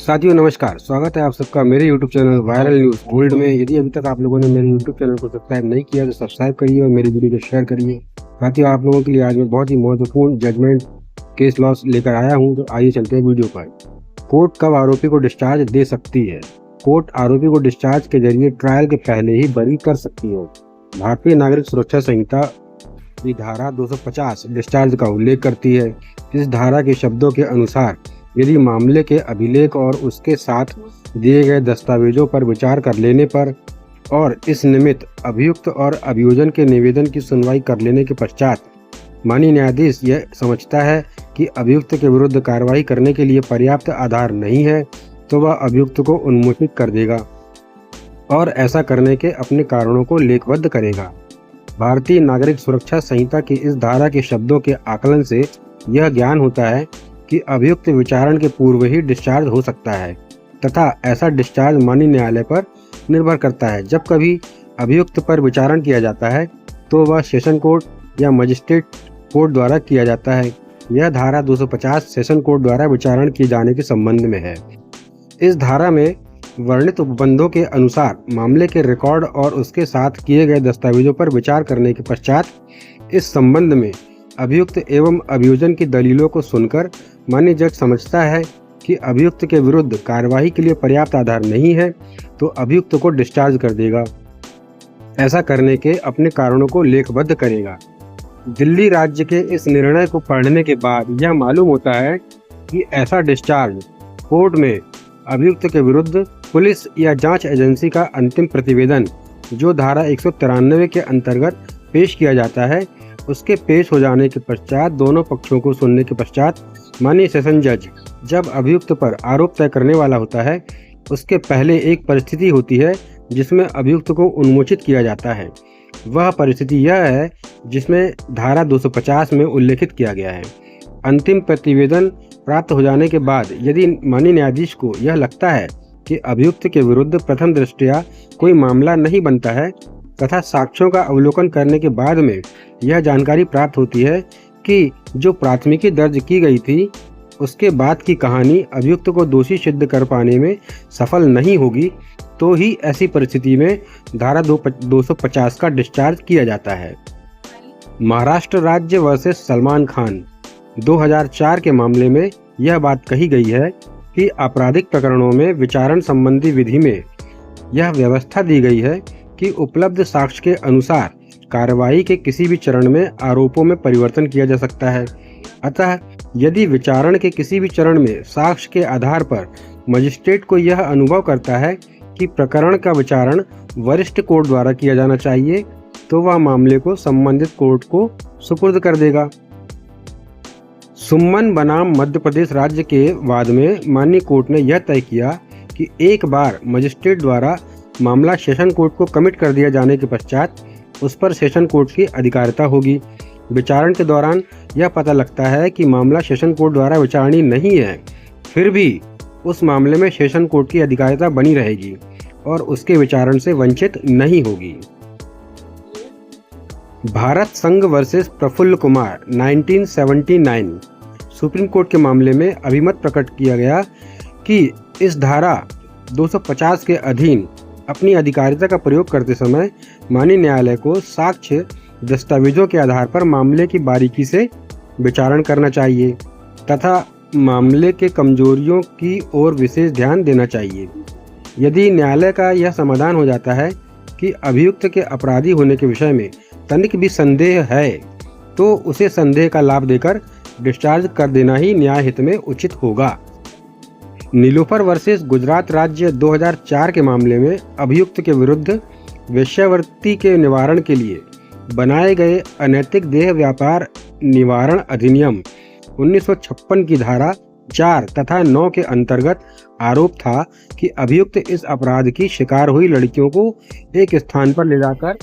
साथियों नमस्कार, स्वागत है आप सबका मेरे YouTube channel viral news gold में। यदि अभी तक आप लोगों ने मेरे YouTube चैनल को सब्सक्राइब नहीं किया तो सब्सक्राइब करिए और मेरी वीडियो को शेयर करिए। साथियों, आप लोगों के लिए आज मैं बहुत ही महत्वपूर्ण जजमेंट केस लॉस लेकर आया हूं, तो आइए चलते हैं वीडियो पर। कोर्ट कब आरोपी को डिस्चार्ज दे सकती है? कोर्ट आरोपी को डिस्चार्ज के जरिए ट्रायल के पहले ही बरी कर सकती है। भारतीय नागरिक सुरक्षा संहिता की धारा 250 डिस्चार्ज का उल्लेख करती है। इस धारा के शब्दों के अनुसार यदि मामले के अभिलेख और उसके साथ दिए गए दस्तावेजों पर विचार कर लेने पर और इस निमित्त अभियुक्त और अभियोजन के निवेदन की सुनवाई कर लेने के पश्चात माननीय न्यायाधीश यह समझता है कि अभियुक्त के विरुद्ध कार्रवाई करने के लिए पर्याप्त आधार नहीं है, तो वह अभियुक्त को उन्मोचित कर देगा और ऐसा करने के अपने कारणों को लेखबद्ध करेगा। भारतीय नागरिक सुरक्षा संहिता की इस धारा के शब्दों के आकलन से यह ज्ञान होता है कि अभियुक्त विचारण के पूर्व ही डिस्चार्ज हो सकता है तथा ऐसा डिस्चार्ज माननीय न्यायालय पर निर्भर करता है। जब कभी अभियुक्त पर विचारण किया जाता है तो वह सेशन कोर्ट या मजिस्ट्रेट कोर्ट द्वारा किया जाता है। यह धारा 250 सेशन कोर्ट द्वारा विचारण किए जाने के संबंध में है। इस धारा में वर्णित उपबंधों के अनुसार मामले के रिकॉर्ड और उसके साथ किए गए दस्तावेजों पर विचार करने के पश्चात इस संबंध में अभियुक्त एवं अभियोजन की दलीलों को सुनकर माननीय जज समझता है कि अभियुक्त के विरुद्ध कार्यवाही के लिए पर्याप्त आधार नहीं है, तो अभियुक्त को डिस्चार्ज कर देगा। ऐसा करने के अपने कारणों को लेखबद्ध करेगा। दिल्ली राज्य के इस निर्णय को पढ़ने के बाद यह मालूम होता है कि ऐसा डिस्चार्ज कोर्ट में अभियुक्त के विरुद्ध पुलिस या जांच एजेंसी का अंतिम प्रतिवेदन, जो धारा 193 के अंतर्गत पेश किया जाता है, उसके पेश हो जाने के पश्चात दोनों पक्षों को सुनने के पश्चात माननीय सेशन जज जब अभियुक्त पर आरोप तय करने वाला होता है, उसके पहले एक परिस्थिति होती है जिसमें अभियुक्त को उन्मोचित किया जाता है। वह परिस्थिति यह है जिसमें धारा 250 में उल्लेखित किया गया है। अंतिम प्रतिवेदन प्राप्त हो जाने के बाद यदि माननीय न्यायाधीश को यह लगता है कि अभियुक्त के विरुद्ध प्रथम दृष्टया कोई मामला नहीं बनता है तथा साक्ष्यों का अवलोकन करने के बाद में यह जानकारी प्राप्त होती है कि जो प्राथमिकी दर्ज की गई थी उसके बाद की कहानी अभियुक्त को दोषी सिद्ध कर पाने में सफल नहीं होगी, तो ही ऐसी परिस्थिति में धारा 250 का डिस्चार्ज किया जाता है। महाराष्ट्र राज्य वर्सेस सलमान खान 2004 के मामले में यह बात कही गई है कि आपराधिक प्रकरणों में विचारण संबंधी विधि में यह व्यवस्था दी गई है कि उपलब्ध साक्ष्य के अनुसार कार्रवाई के किसी भी चरण में आरोपों में परिवर्तन किया जा सकता है। अतः यदि विचारण के किसी भी चरण में साक्ष्य के आधार पर मजिस्ट्रेट को यह अनुभव करता है कि प्रकरण का विचारण वरिष्ठ कोर्ट द्वारा किया जाना चाहिए, तो वह मामले को संबंधित कोर्ट को सुपुर्द कर देगा। सुमन बनाम मध्य प्रदेश राज्य के वाद में माननीय कोर्ट ने यह तय किया कि एक बार मजिस्ट्रेट द्वारा मामला सेशन कोर्ट को कमिट कर दिया जाने के पश्चात उस पर सेशन कोर्ट की अधिकारिता होगी। विचारण के दौरान यह पता लगता है कि मामला सेशन कोर्ट द्वारा विचारणीय नहीं है, फिर भी उस मामले में सेशन कोर्ट की अधिकारिता बनी रहेगी और उसके विचारण से वंचित नहीं होगी। भारत संघ versus Prafulla Kumar 1979 supreme court के मामले में अभिमत प्रकट किया गया कि इस धारा 250 के अधीन अपनी अधिकारिता का प्रयोग करते समय माननीय न्यायालय को साक्ष्य दस्तावेजों के आधार पर मामले की बारीकी से विचारण करना चाहिए तथा मामले के कमजोरियों की ओर विशेष ध्यान देना चाहिए। यदि न्यायालय का यह समाधान हो जाता है कि अभियुक्त के अपराधी होने के विषय में तनिक भी संदेह है, तो उसे संदेह का लाभ देकर डिस्चार्ज कर देना ही न्याय हित में उचित होगा। नीलोफर वर्सेस गुजरात राज्य 2004 के मामले में अभियुक्त के विरुद्ध वेश्यावृत्ति के निवारण के लिए बनाए गए अनैतिक देह व्यापार निवारण अधिनियम 1956 की धारा 4 तथा 9 के अंतर्गत आरोप था कि अभियुक्त इस अपराध की शिकार हुई लड़कियों को एक स्थान पर ले जाकर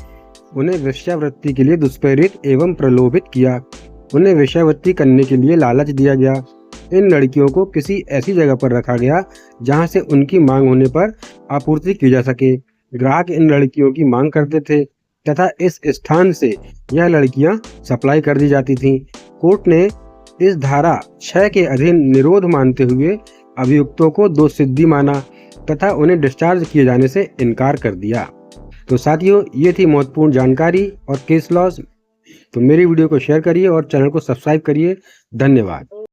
उन्हें वेश्यावृत्ति के लिए दुष्प्रेरित एवं प्रलोभित किया। उन्हें वेश्यावृत्ति करने के लिए लालच दिया गया। इन लड़कियों को किसी ऐसी जगह पर रखा गया जहां से उनकी मांग होने पर आपूर्ति की जा सके। ग्राहक इन लड़कियों की मांग करते थे तथा इस स्थान से यह लड़कियां सप्लाई कर दी जाती थीं। कोर्ट ने इस धारा 6 के अधीन निरोध मानते हुए अभियुक्तों को दोषसिद्धि माना तथा उन्हें डिस्चार्ज किए जाने से इनकार कर दिया। तो साथियों, ये थी महत्वपूर्ण जानकारी और केस लॉज। तो मेरी वीडियो को शेयर करिए और चैनल को सब्सक्राइब करिए। धन्यवाद।